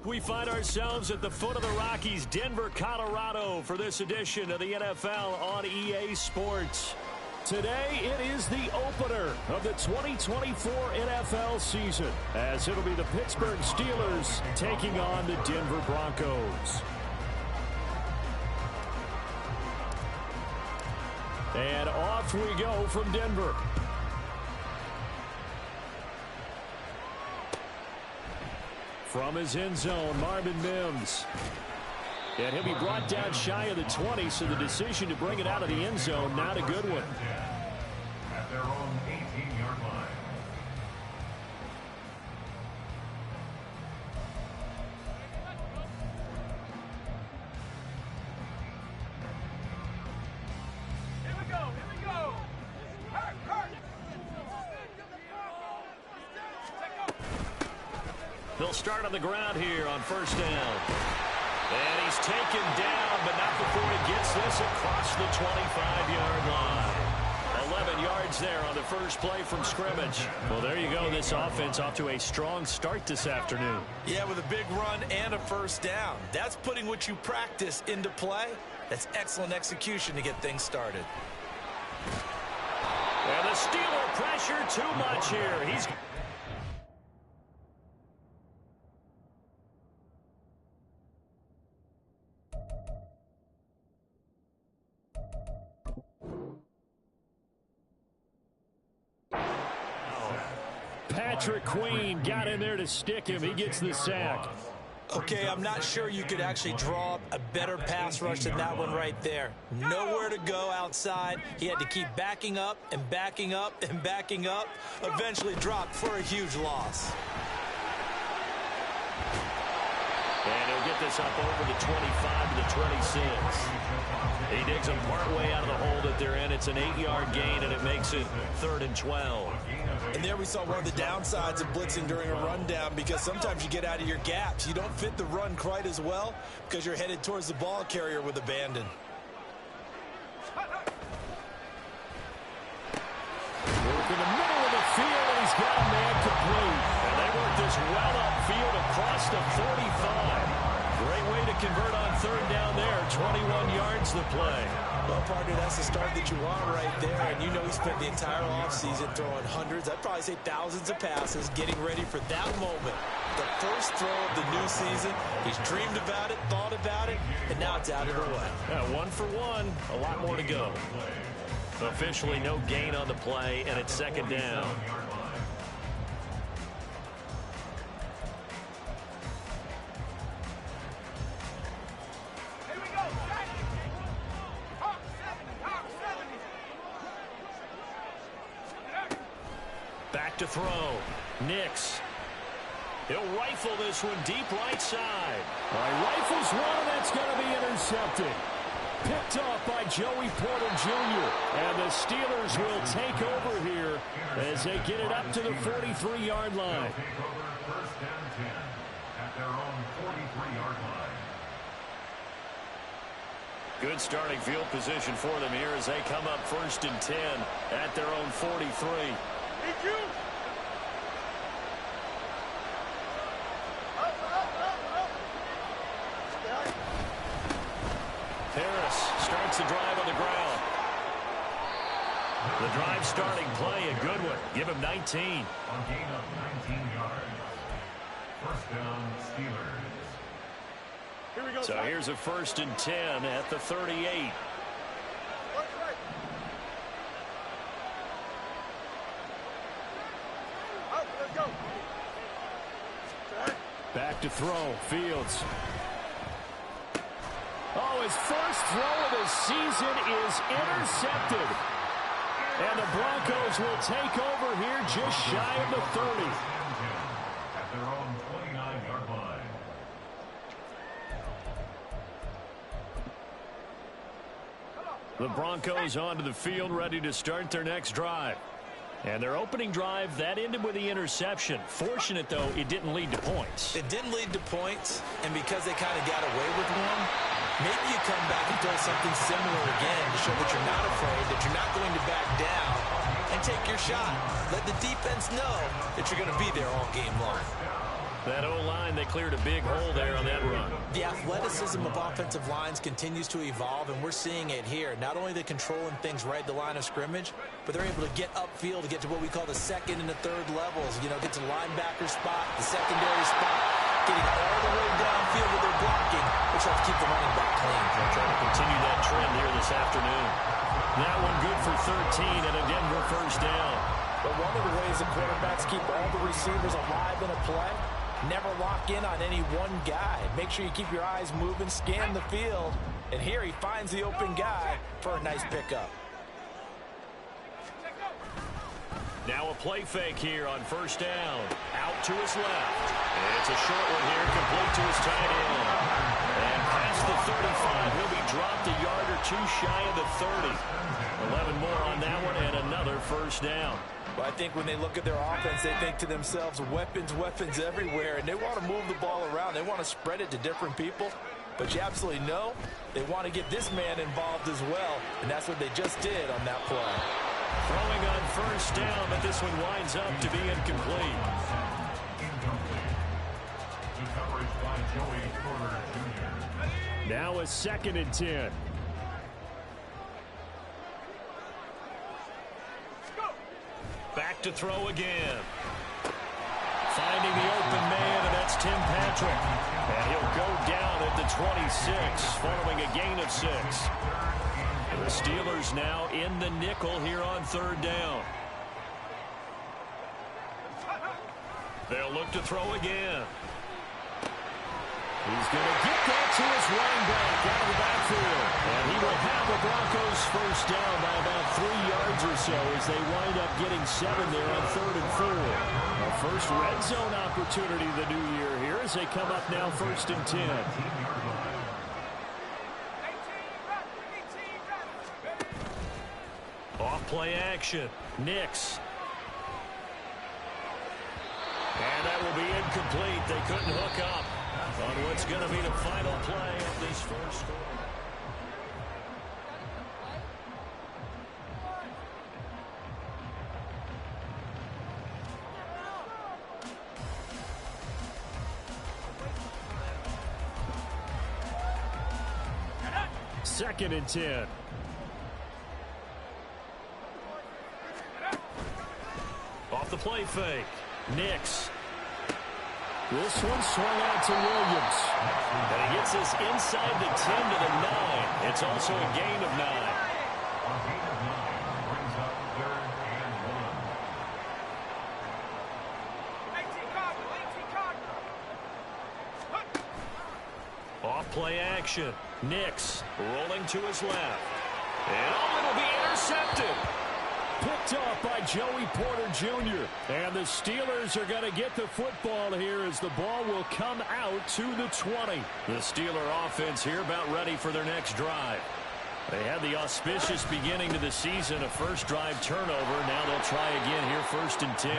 We find ourselves at the foot of the Rockies, Denver, Colorado, for this edition of the NFL on EA Sports. Today, it is the opener of the 2024 NFL season, as it'll be the Pittsburgh Steelers taking on the Denver Broncos. And off we go from Denver. From his end zone, Marvin Mims. And he'll be brought down shy of the 20, so the decision to bring it out of the end zone, not a good one. At their own 18-yard line. They'll start on the ground here on first down. And he's taken down, but not before he gets this across the 25-yard line. 11 yards there on the first play from scrimmage. Well, there you go. This offense off to a strong start this afternoon. Yeah, with a big run and a first down. That's putting what you practice into play. That's excellent execution to get things started. And the Steeler pressure too much here. He's... Patrick Queen got in there to stick him. He gets the sack. Okay, I'm not sure you could actually draw up a better pass rush than that one right there. Nowhere to go outside. He had to keep backing up and backing up and backing up. Eventually dropped for a huge loss. And he'll get this up over the 25 to the 26. He digs them partway out of the hole that they're in. It's an 8-yard gain, and it makes it 3rd and 12. And there we saw one of the downsides of blitzing during a rundown, because sometimes you get out of your gaps. You don't fit the run quite as well because you're headed towards the ball carrier with abandon. Work in the middle of the field, and he's got a man complete. And they work this well upfield across the 45. Great way to convert on 3rd down there. 21 yards the play. Well, partner, that's the start that you want right there. And you know he spent the entire offseason throwing hundreds, I'd probably say thousands of passes, getting ready for that moment. The first throw of the new season. He's dreamed about it, thought about it, and now it's out of the way. Yeah, 1 for 1. A lot more to go. Officially no gain on the play, and it's 2nd down. Back to throw. Nix. He'll rifle this one deep right side. All right, rifles one, and that's going to be intercepted. Picked off by Joey Porter Jr. And the Steelers will take over here as they get it up to the 43-yard line. Take over first down 10 at their own 43-yard line. Good starting field position for them here as they come up 1st and 10 at their own 43. Harris starts the drive on the ground. The drive starting play, a good one. Give him 19. On gain of 19 yards. First down, Steelers. Here we go. So here's a 1st and 10 at the 38. Back to throw. Fields. Oh, his first throw of the season is intercepted. And the Broncos will take over here just shy of the 30. At their own 29-yard line. The Broncos onto the field, ready to start their next drive. And their opening drive, that ended with the interception. Fortunate, though, it didn't lead to points. It didn't lead to points, and because they kind of got away with one, maybe you come back and throw something similar again to show that you're not afraid, that you're not going to back down, and take your shot. Let the defense know that you're going to be there all game long. That O-line, they cleared a big hole there on that run. The athleticism of offensive lines continues to evolve, and we're seeing it here. Not only are they controlling things right at the line of scrimmage, but they're able to get upfield to get to what we call the second and the third levels. You know, get to the linebacker spot, the secondary spot, getting all the way downfield with their blocking, which helps keep the running back clean. They'll try to continue that trend here this afternoon. That one good for 13 and a Denver first down. But one of the ways the quarterbacks keep all the receivers alive in a play, never lock in on any one guy. Make sure you keep your eyes moving, scan the field. And here he finds the open guy for a nice pickup. Now a play fake here on first down. Out to his left. It's a short one here, complete to his tight end. And past the 35, he'll be dropped a yard or two shy of the 30. 11 more on that one and another first down. Well, I think when they look at their offense, they think to themselves, weapons, weapons everywhere, and they want to move the ball around. They want to spread it to different people. But you absolutely know they want to get this man involved as well, and that's what they just did on that play. Throwing on first down, but this one winds up to be incomplete. The coverage by Joey Porter Jr. Now a 2nd and 10. Back to throw again. Finding the open man, and that's Tim Patrick. And he'll go down at the 26, following a gain of 6. And the Steelers now in the nickel here on third down. They'll look to throw again. He's going to get that to his running back out of the backfield. And he will have the Broncos first down by about 3 yards or so as they wind up getting 7 there on 3rd and 4. Our first red zone opportunity of the new year here as they come up now 1st and 10. Off play action. Nix. And that will be incomplete. They couldn't hook up on what's going to be the final play of this first quarter. Second and 10. Off the play fake. Nix. This one swung out to Williams. And he gets this inside the 10 to the 9. It's also a gain of 9. A gain of 9 brings up 3rd and 1. Off play action. Nix rolling to his left. And it'll be intercepted. Picked off by Joey Porter Jr. And the Steelers are going to get the football here as the ball will come out to the 20. The Steeler offense here about ready for their next drive. They had the auspicious beginning to the season, a first drive turnover. Now they'll try again here 1st and 10.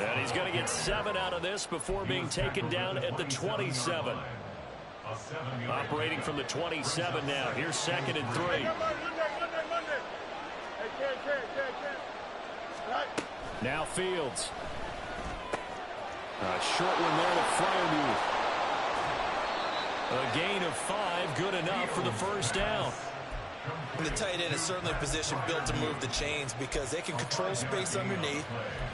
And he's going to get 7 out of this before being taken down at the 27. Operating from the 27 now. Here's 2nd and 3. Now Fields. A short one there to Freiermuth. A gain of 5, good enough for the first down. The tight end is certainly a position built to move the chains because they can control space underneath.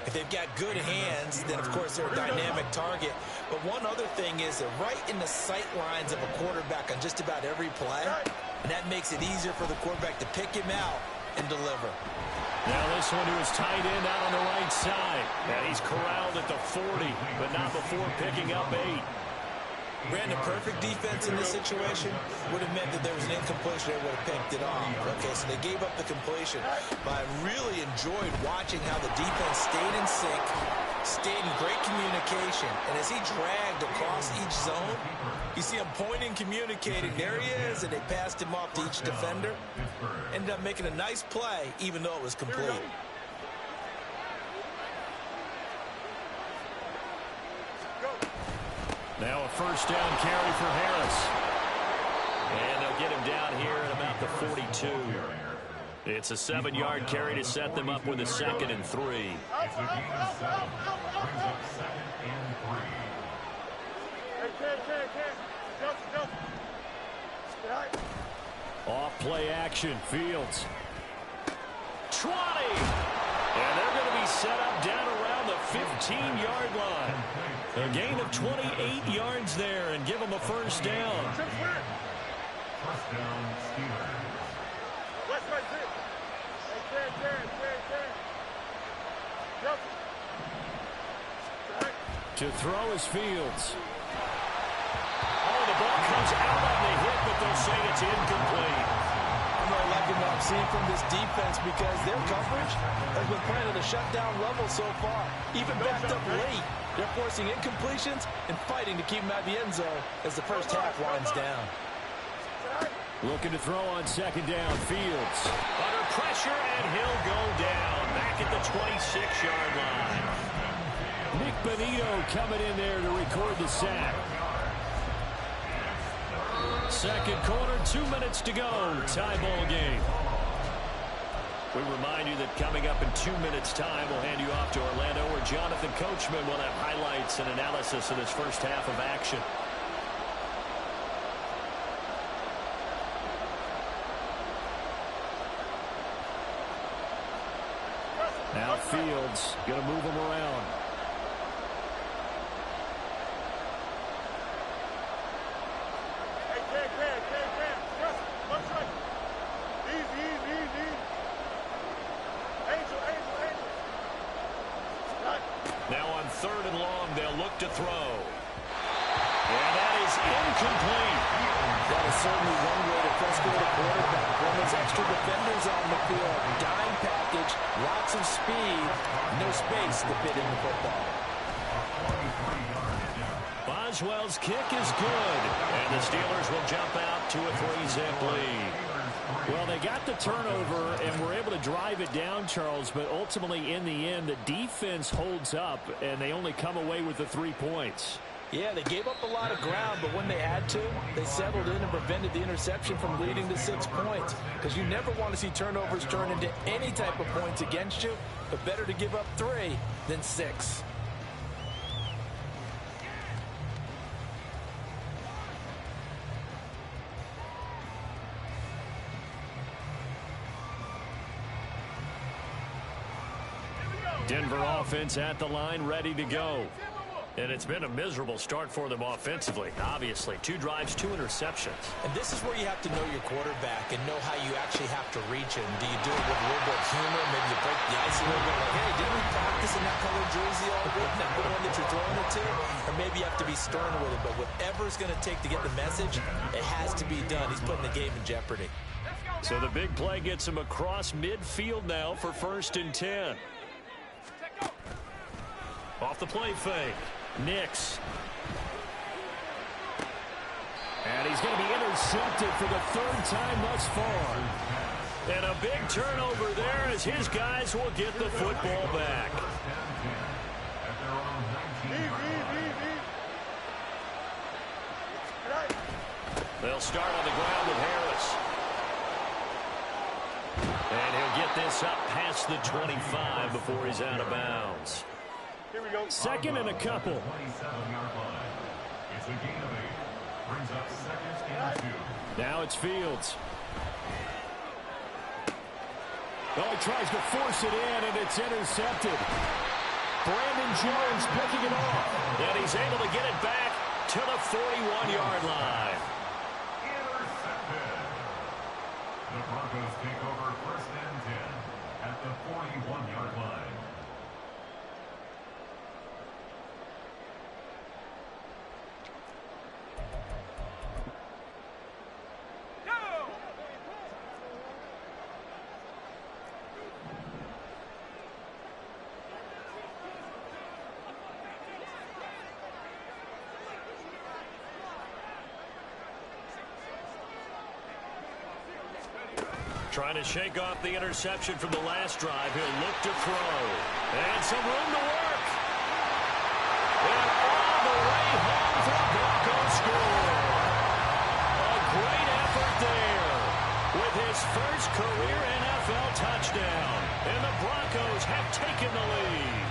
If they've got good hands, then of course they're a dynamic target. But one other thing is they're right in the sight lines of a quarterback on just about every play. And that makes it easier for the quarterback to pick him out and deliver. Now this one to his tight end out on the right side. And he's corralled at the 40, but not before picking up 8. Brandon, perfect defense in this situation would have meant that there was an incompletion. They would have picked it off. Okay, so they gave up the completion. But I really enjoyed watching how the defense stayed in sync, stayed in great communication. And as he dragged across each zone, you see him pointing, communicating. There he is, and they passed him off to each defender. Ended up making a nice play, even though it was complete. Now a first down carry for Harris. And they'll get him down here at about the 42. It's a 7-yard carry to set them up with a 2nd and 3. It's a gain of 7. Brings up 2nd and 3. Off play action, Fields. 20! And they're going to be set up down around the 15-yard line. A gain of 28 yards there and give them a first down. First down, Steelers. To throw is Fields. Oh, the ball comes out on the hit, but they'll say it's incomplete. I'm not liking what I'm seeing from this defense because their coverage has been playing at a shutdown level so far. Even backed up late, they're forcing incompletions and fighting to keep them out of the end zone as the first half winds down. Looking to throw on second down, Fields. Under pressure, and he'll go down back at the 26-yard line. Nick Benito coming in there to record the sack. Second quarter, 2 minutes to go. Tie ball game. We remind you that coming up in 2 minutes' time, we'll hand you off to Orlando, where Jonathan Coachman will have highlights and analysis of this first half of action. Now Fields going to move him around. Now on third and long, they'll look to throw. And that is incomplete. That is certainly one way to frustrate a quarterback. When there's extra defenders on the field, dime package, lots of speed, no space to fit in the football. Boswell's kick is good, and the Steelers will jump out to a 3-zip lead. Well, they got the turnover and were able to drive it down, Charles, but ultimately in the end, the defense holds up, and they only come away with the 3 points. Yeah, they gave up a lot of ground, but when they had to, they settled in and prevented the interception from leading to 6 points. Because you never want to see turnovers turn into any type of points against you, but better to give up 3 than 6. Denver offense at the line, ready to go. And it's been a miserable start for them offensively, obviously. 2 drives, 2 interceptions. And this is where you have to know your quarterback and know how you actually have to reach him. Do you do it with a little bit of humor? Maybe you break the ice a little bit, like, hey, didn't we practice in that colored jersey all week? That good one that you're throwing it to? Or maybe you have to be stern with it. But whatever it's going to take to get the message, it has to be done. He's putting the game in jeopardy. So the big play gets him across midfield now for 1st and 10. Off the play fake. Nix. And he's going to be intercepted for the 3rd time thus far. And a big turnover there as his guys will get the football back. They'll start on the ground with Harris. And he'll get this up past the 25 before he's out of bounds. Here we go. 2nd and a couple. 27-yard line. It's a gain of 8. Brings up 2nd and 2. Now it's Fields. Oh, he tries to force it in, and it's intercepted. Brandon Jones picking it off. And he's able to get it back to the 41-yard line. Intercepted. The Broncos take over 1st and 10 at the 41-yard line. Trying to shake off the interception from the last drive. He'll look to throw. And some room to work. And all the way home for the Broncos score. A great effort there with his first career NFL touchdown. And the Broncos have taken the lead.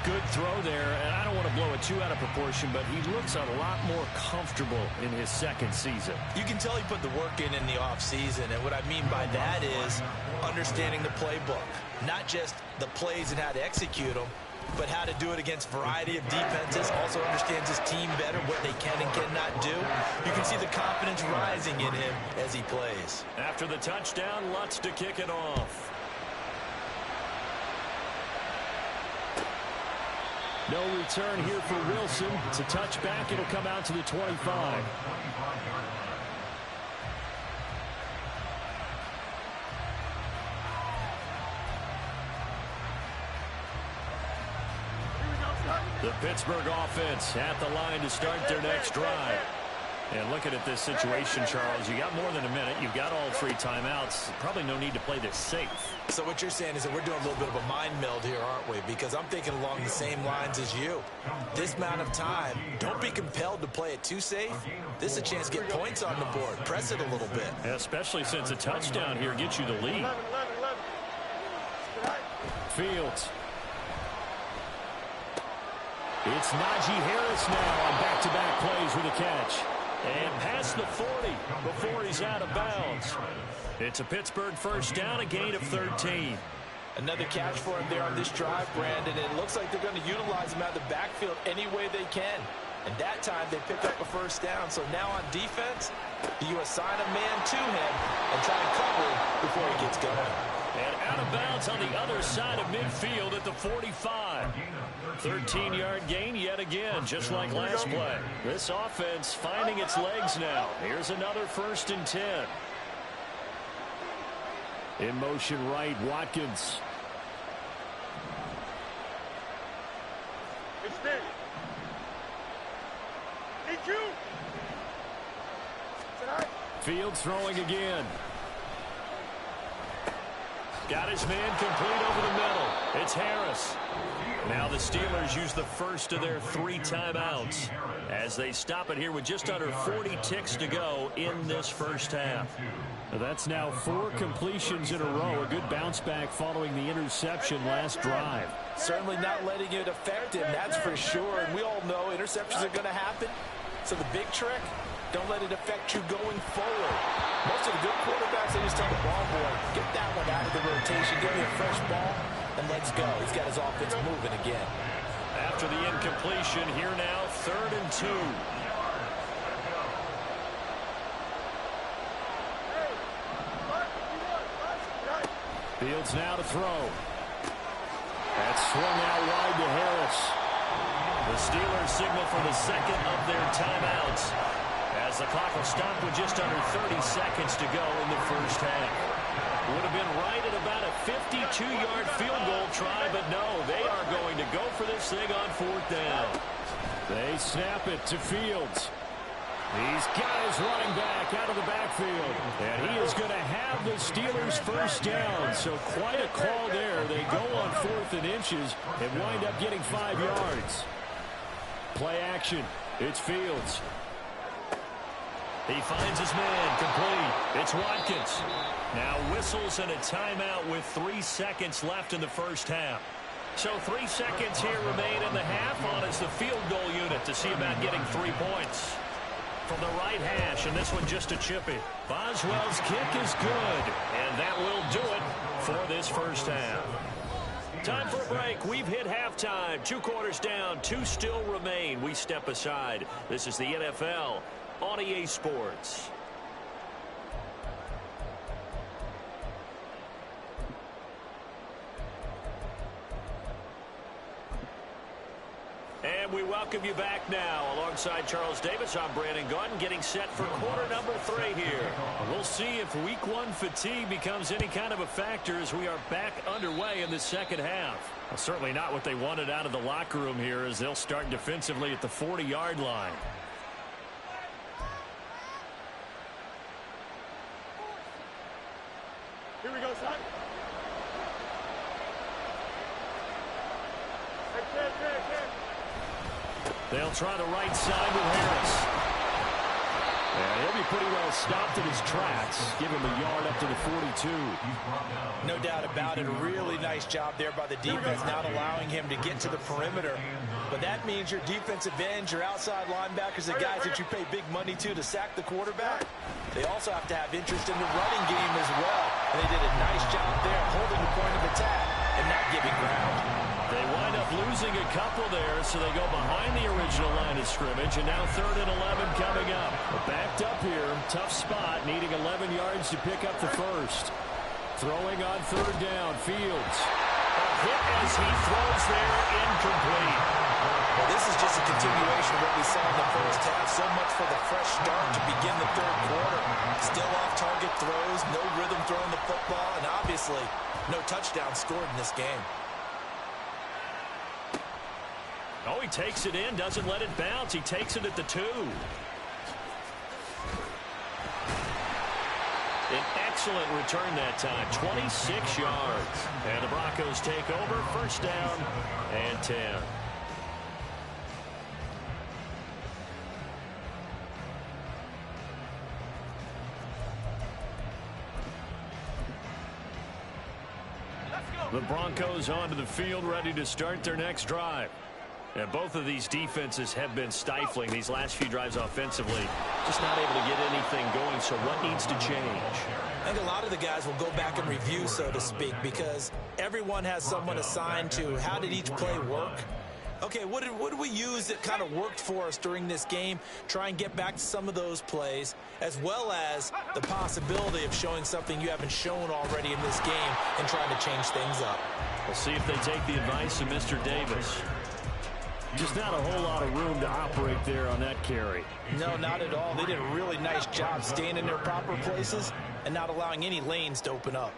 good throw there, and I don't want to blow it too out of proportion, but he looks a lot more comfortable in his second season. You can tell he put the work in the offseason, and what I mean by that is understanding the playbook. Not just the plays and how to execute them, but how to do it against a variety of defenses. Also understands his team better, what they can and cannot do. You can see the confidence rising in him as he plays. After the touchdown, Lutz to kick it off. No return here for Wilson. It's a touchback. It'll come out to the 25. The Pittsburgh offense at the line to start their next drive. And looking at this situation, Charles, you got more than a minute. You've got all 3 timeouts. Probably no need to play this safe. So what you're saying is that we're doing a little bit of a mind meld here, aren't we? Because I'm thinking along the same lines as you. This amount of time, don't be compelled to play it too safe. This is a chance to get points on the board. Press it a little bit. Especially since a touchdown here gets you the lead. Fields. It's Najee Harris now on back-to-back plays with a catch. And past the 40 before he's out of bounds. It's a Pittsburgh first down, a gain of 13. Another catch for him there on this drive, Brandon. And it looks like they're going to utilize him out of the backfield any way they can. And that time they pick up a first down. So now on defense, you assign a man to him and try and cover him before he gets going. And out of bounds on the other side of midfield at the 45. 13-yard gain yet again, just like last play. This offense finding its legs now. Here's another 1st and 10. In motion right, Watkins. It's me. Need you. Fields throwing again. Got his man complete over the middle. It's Harris. Now the Steelers use the first of their 3 timeouts as they stop it here with just under 40 ticks to go in this first half. That's now 4 completions in a row. A good bounce back following the interception last drive. Certainly not letting it affect him, that's for sure. And we all know interceptions are going to happen. So the big trick, don't let it affect you going forward. Most of the good quarterbacks, they just tell the ball boy, get that one out of the rotation, give me a fresh ball, and let's go. He's got his offense moving again. After the incompletion, here now, 3rd and 2. Fields now to throw. That's swung out wide to Harris. The Steelers signal for the second of their timeouts as the clock will stop with just under 30 seconds to go in the first half. Would have been right at about a 52-yard field goal try, but no, they are going to go for this thing on 4th down. They snap it to Fields. He's got his running back out of the backfield, and he is going to have the Steelers first down. So quite a call there. They go on 4th and inches and wind up getting 5 yards. Play action. It's Fields. He finds his man complete. It's Watkins. Now whistles and a timeout with 3 seconds left in the first half. So 3 seconds here remain in the half on as the field goal unit to see about getting 3 points. From the right hash, and this one just a chippy. Boswell's kick is good, and that will do it for this first half. Time for a break. We've hit halftime. 2 quarters down, 2 still remain. We step aside. This is the NFL on EA Sports. And we welcome you back now. Alongside Charles Davis, I'm Brandon Gunn, getting set for quarter number 3 here. We'll see if week 1 fatigue becomes any kind of a factor as we are back underway in the second half. Well, certainly not what they wanted out of the locker room here as they'll start defensively at the 40-yard line. Here we go, son. Hey. They'll try the right side with Harris. And he'll be pretty well stopped in his tracks. Give him a yard up to the 42. No doubt about it. A really nice job there by the defense, not allowing him to get to the perimeter. But that means your defensive ends, your outside linebackers, the guys that you pay big money to sack the quarterback, they also have to have interest in the running game as well. And they did a nice job there holding the point of attack and not giving ground. They wind up losing a couple there, so they go behind the original line of scrimmage, and now 3rd and 11 coming up. Backed up here, tough spot, needing 11 yards to pick up the first. Throwing on 3rd down, Fields. A hit as he throws there, incomplete. Well, this is just a continuation of what we saw in the first half. So much for the fresh start to begin the 3rd quarter. Still off-target throws, no rhythm throwing the football, and obviously no touchdown scored in this game. Oh, he takes it in, doesn't let it bounce. He takes it at the 2. An excellent return that time, 26 yards. And the Broncos take over, 1st down and 10. The Broncos onto the field, ready to start their next drive. And both of these defenses have been stifling these last few drives offensively. Just not able to get anything going, so what needs to change? I think a lot of the guys will go back and review, so to speak, because everyone has someone assigned to how did each play work. Okay, what did we use that kind of worked for us during this game? Try and get back to some of those plays, as well as the possibility of showing something you haven't shown already in this game and trying to change things up. We'll see if they take the advice of Mr. Davis. Just not a whole lot of room to operate there on that carry. No, not at all. They did a really nice job staying in their proper places and not allowing any lanes to open up.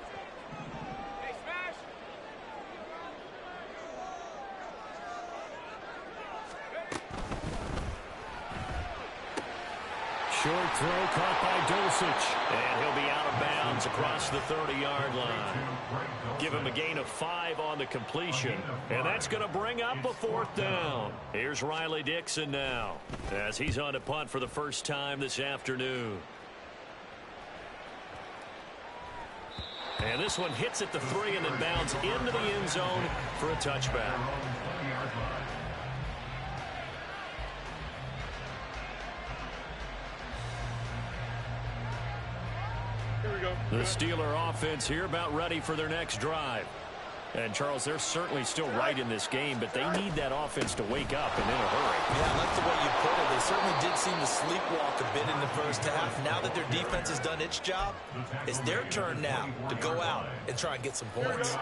Short throw caught by Dulcich. And he'll be out of bounds across the 30-yard line. Give him a gain of 5 on the completion. And that's going to bring up a 4th down. Here's Riley Dixon now, as he's on to punt for the first time this afternoon. And this one hits at the 3 and then bounds into the end zone for a touchback. The Steeler offense here about ready for their next drive. And, Charles, they're certainly still right in this game, but they need that offense to wake up and in a hurry. Yeah, I like the way you put it. They certainly did seem to sleepwalk a bit in the first half. Now that their defense has done its job, it's their turn now to go out and try and get some points.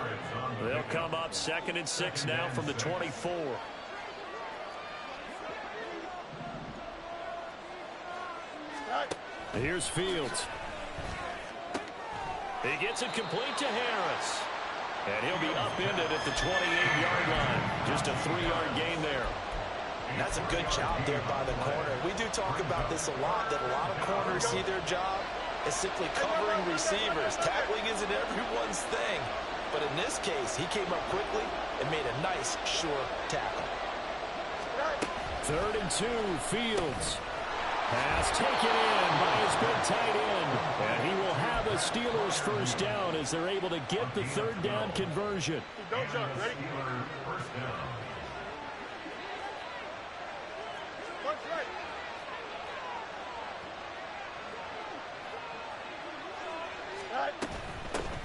They'll come up 2nd and 6 now from the 24. Here's Fields. He gets it complete to Harris. And he'll be upended at the 28-yard line. Just a 3-yard gain there. That's a good job there by the corner. We do talk about this a lot, that a lot of corners see their job as simply covering receivers. Tackling isn't everyone's thing. But in this case, he came up quickly and made a nice, sure tackle. 3rd and 2, Fields. Pass taken in by his big tight end. And he will have a Steelers first down as they're able to get the 3rd down conversion. Don't jump, ready? First down. Punch right.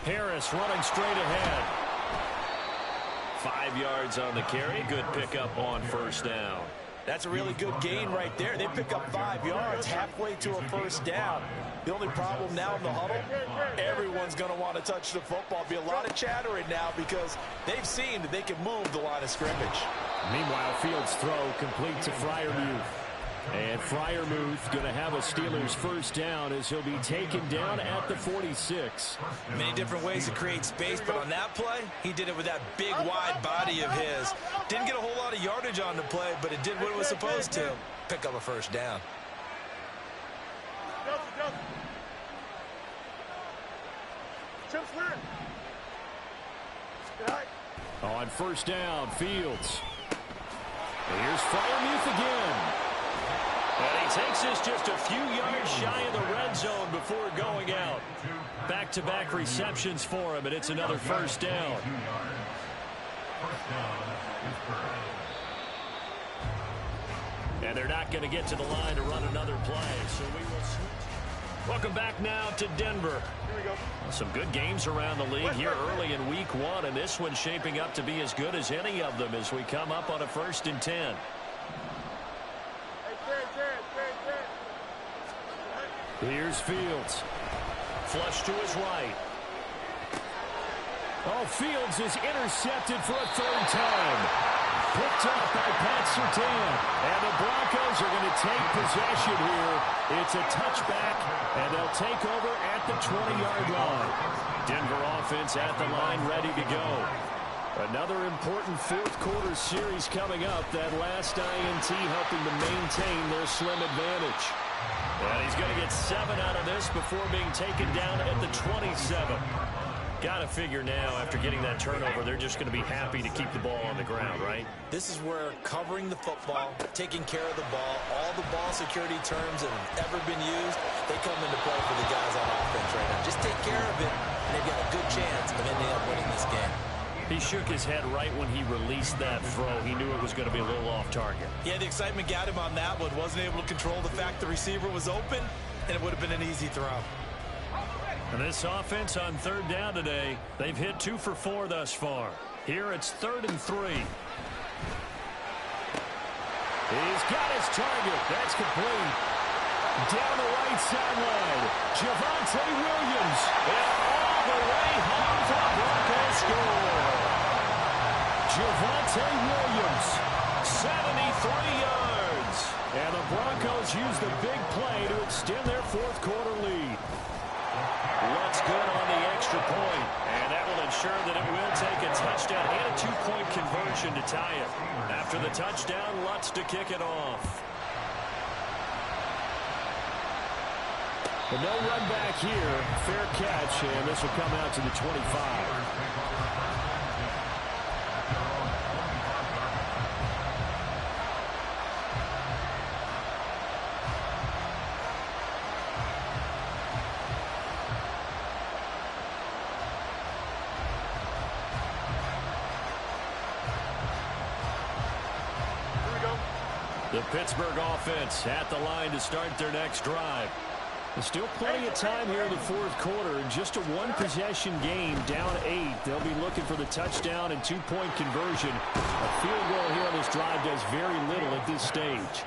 Harris running straight ahead. 5 yards on the carry. Good pickup on first down. That's a really good gain right there. They pick up 5 yards halfway to a first down. The only problem now in the huddle, everyone's going to want to touch the football. Be a lot of chattering now because they've seen that they can move the line of scrimmage. Meanwhile, Fields' throw complete to Freiermuth. And Freiermuth going to have a Steelers first down as he'll be taken down at the 46. Many different ways to create space, but on that play, he did it with that big, wide body of his. Didn't get a whole lot of yardage on the play, but it did what it was supposed to. Pick up a first down. On first down, Fields. Here's Freiermuth again. And he takes us just a few yards shy of the red zone before going out. Back-to-back receptions for him, and it's another first down. And they're not going to get to the line to run another play, so we will switch. Welcome back now to Denver. Here we go. Some good games around the league here early in week one, and this one's shaping up to be as good as any of them as we come up on a 1st and 10. Here's Fields. Flush to his right. Oh, Fields is intercepted for a 3rd time. Picked up by Pat Surtain. And the Broncos are going to take possession here. It's a touchback, and they'll take over at the 20-yard line. Denver offense at the line, ready to go. Another important 4th quarter series coming up. That last INT helping to maintain their slim advantage. And he's going to get 7 out of this before being taken down at the 27. Got to figure now, after getting that turnover, they're just going to be happy to keep the ball on the ground, right? This is where covering the football, taking care of the ball, all the ball security terms that have ever been used, they come into play for the guys on offense right now. Just take care of it, and they've got a good chance of ending up winning this game. He shook his head right when he released that throw. He knew it was going to be a little off target. Yeah, the excitement got him on that one. Wasn't able to control the fact the receiver was open, and it would have been an easy throw. And this offense on 3rd down today, they've hit 2 for 4 thus far. Here it's 3rd and 3. He's got his target. That's complete. Down the right sideline, Javonte Williams. And all the way home for the Broncos score. Javonte Williams, 73 yards. And the Broncos use the big play to extend their 4th quarter lead. Lutz good on the extra point, and that will ensure that it will take a touchdown and a 2-point conversion to tie it. After the touchdown, Lutz to kick it off. But no run back here. Fair catch, and this will come out to the 25. The Pittsburgh offense at the line to start their next drive. There's still plenty of time here in the 4th quarter. Just a 1-possession game, down 8. They'll be looking for the touchdown and 2-point conversion. A field goal here on this drive does very little at this stage.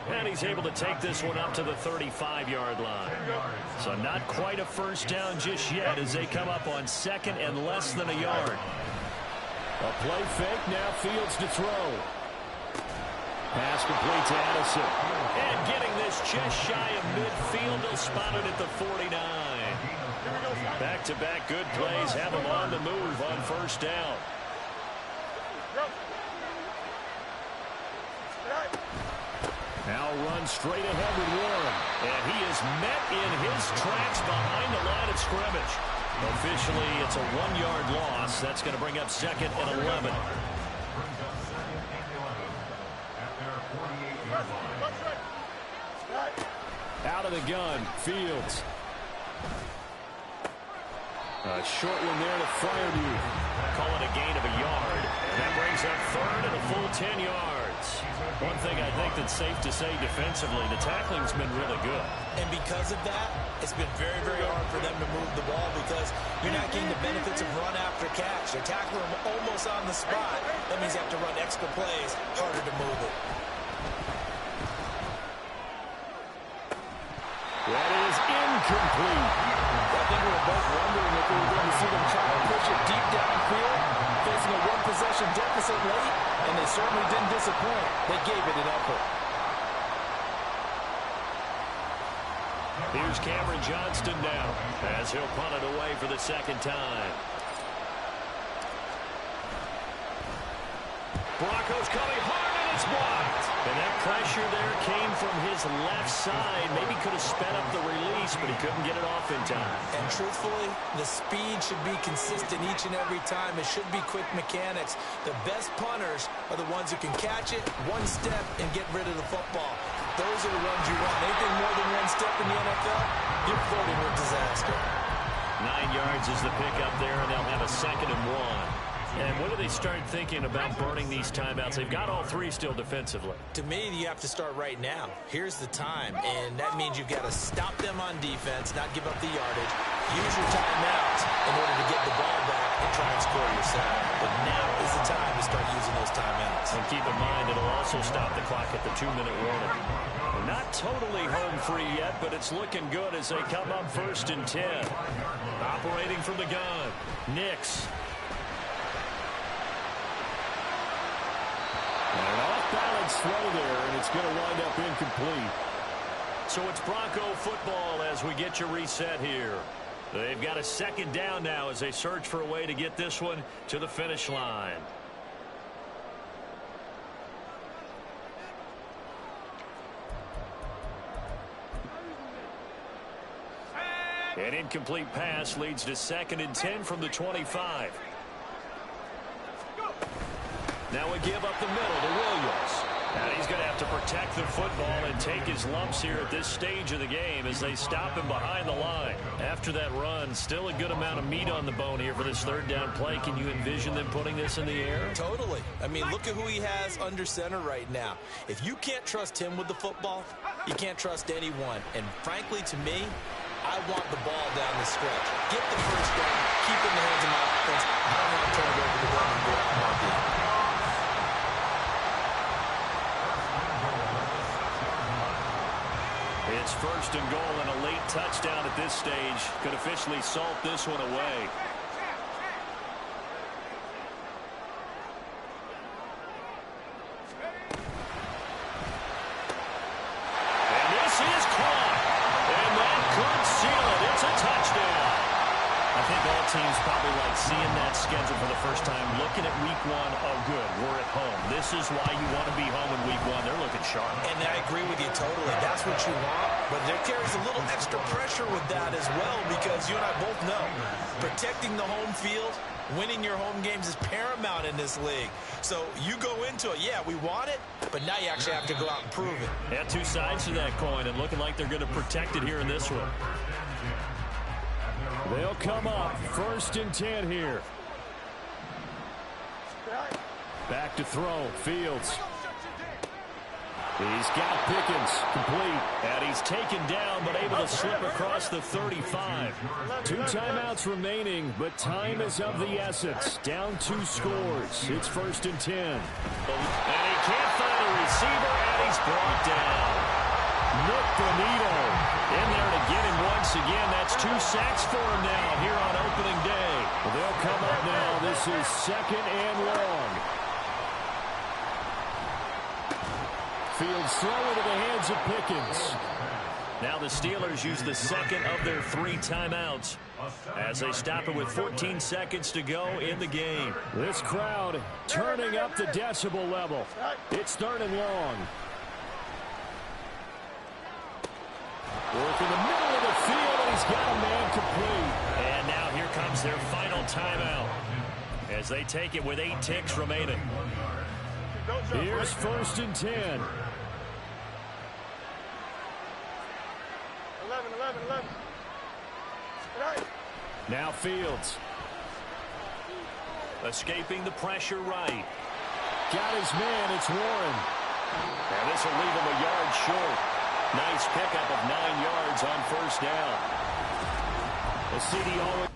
And he's able to take this one up to the 35-yard line. So not quite a first down just yet as they come up on 2nd and less than a yard. A play fake, now Fields to throw. Pass complete to Addison. And getting this just shy of midfield, they'll spot it at the 49. Back-to-back good plays have him on the move on 1st down. Now runs straight ahead with Warren. And he is met in his tracks behind the line of scrimmage. Officially, it's a 1-yard loss. That's going to bring up 2nd and 11. Out of the gun, Fields. A short one there to Fryermuth. Call it a gain of a yard. And that brings up 3rd and a full 10 yards. One thing I think that's safe to say defensively, the tackling's been really good. And because of that, it's been very, very hard for them to move the ball because you're not getting the benefits of run after catch. They're tackling them almost on the spot. That means you have to run extra plays, harder to move it. That is incomplete. I think we were both wondering if we were going to see them try to push it deep downfield, facing a 1-possession deficit late, and they certainly didn't disappoint. They gave it an effort. Here's Cameron Johnston now as he'll punt it away for the 2nd time. Broncos coming hard, and it's blocked. And that pressure there came from his left side. Maybe could have sped up the release, but he couldn't get it off in time. And truthfully, the speed should be consistent each and every time. It should be quick mechanics. The best punters are the ones who can catch it, one step, and get rid of the football. Those are the runs you want. Anything more than one step in the NFL, you're flirting with disaster. 9 yards is the pickup there, and they'll have a 2nd and 1. And when do they start thinking about burning these timeouts? They've got all 3 still defensively. To me, you have to start right now. Here's the time, and that means you've got to stop them on defense, not give up the yardage. Use your timeouts in order to get the ball back and try and score yourself. But now is the time to start using those timeouts. And keep in mind, it'll also stop the clock at the 2-minute warning. Not totally home free yet, but it's looking good as they come up 1st and 10. Operating from the gun, Nix. An off-balance throw there, and it's going to wind up incomplete. So it's Bronco football as we get you reset here. They've got a 2nd down now as they search for a way to get this one to the finish line. An incomplete pass leads to 2nd and 10 from the 25. Now we give up the middle to Williams. And he's going to have to protect the football and take his lumps here at this stage of the game as they stop him behind the line. After that run, still a good amount of meat on the bone here for this 3rd down play. Can you envision them putting this in the air? Totally. I mean, look at who he has under center right now. If you can't trust him with the football, you can't trust anyone. And frankly, to me, I want the ball down the stretch. Get the 1st down, keep it in the hands of my offense. I don't want to turn it over to them and go out and argue. It's 1st and goal and a late touchdown at this stage. Could officially salt this one away. And this is caught. And that could seal it. It's a touchdown. I think all teams probably like seeing that schedule for the first time. Looking at week 1, oh good, we're at home. This is why you want to be home in week 1. They're looking sharp. And I agree with you totally. That's what you want. But there carries a little extra pressure with that as well because you and I both know protecting the home field, winning your home games is paramount in this league. So you go into it, yeah, we want it, but now you actually have to go out and prove it. Yeah, 2 sides to that coin and looking like they're going to protect it here in this one. They'll come up 1st and 10 here. Back to throw. Fields. He's got Pickens. Complete. And he's taken down, but able to slip across the 35. 2 timeouts remaining, but time is of the essence. Down 2 scores. It's 1st and 10. And he can't find a receiver, and he's brought down. Nick Bonito in there to get him once again. That's 2 sacks for him now here on opening day. Well, they'll come up now. This is 2nd and long. Fields throw into the hands of Pickens. Now the Steelers use the 2nd of their 3 timeouts as they stop it with 14 seconds to go in the game. This crowd turning up the decibel level. It's 3rd and long. Work in the middle of the field, and he's got a man complete. And now here comes their final timeout as they take it with 8 ticks remaining. Here's 1st and 10. 11. Now Fields. Escaping the pressure right. Got his man, it's Warren. And this will leave him a yard short. Nice pickup of 9 yards on 1st down. The CD always